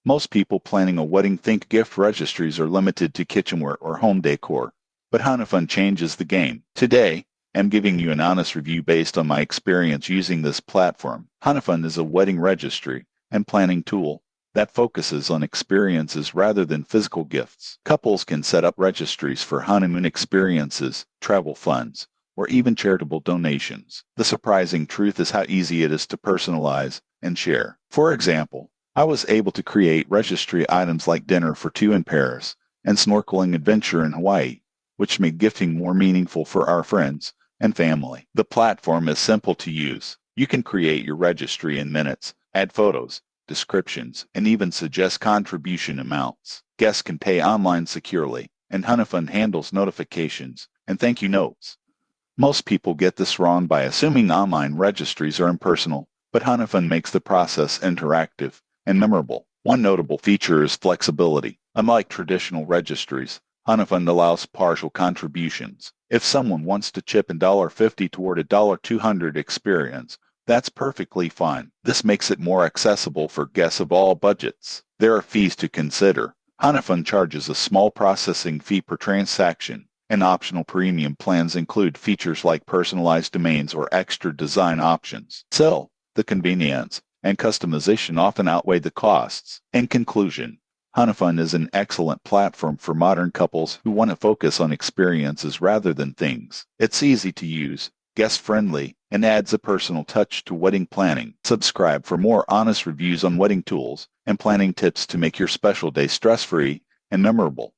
Most people planning a wedding think gift registries are limited to kitchenware or home decor, but Hanafun changes the game. Today, I'm giving you an honest review based on my experience using this platform. Hanafun is a wedding registry and planning tool that focuses on experiences rather than physical gifts. Couples can set up registries for honeymoon experiences, travel funds, or even charitable donations. The surprising truth is how easy it is to personalize and share. For example, I was able to create registry items like dinner for two in Paris and snorkeling adventure in Hawaii, which made gifting more meaningful for our friends and family. The platform is simple to use. You can create your registry in minutes, add photos, descriptions, and even suggest contribution amounts. Guests can pay online securely, and Hanafun handles notifications and thank you notes. Most people get this wrong by assuming online registries are impersonal, but Hanafun makes the process interactive and memorable. One notable feature is flexibility. Unlike traditional registries, Hanafun allows partial contributions. If someone wants to chip in $1.50 toward a $200 experience, that's perfectly fine. This makes it more accessible for guests of all budgets. There are fees to consider. Hanafun charges a small processing fee per transaction, and optional premium plans include features like personalized domains or extra design options. Still, the convenience and customization often outweigh the costs. In conclusion, Hanafun is an excellent platform for modern couples who want to focus on experiences rather than things. It's easy to use, guest-friendly, and adds a personal touch to wedding planning. Subscribe for more honest reviews on wedding tools and planning tips to make your special day stress-free and memorable.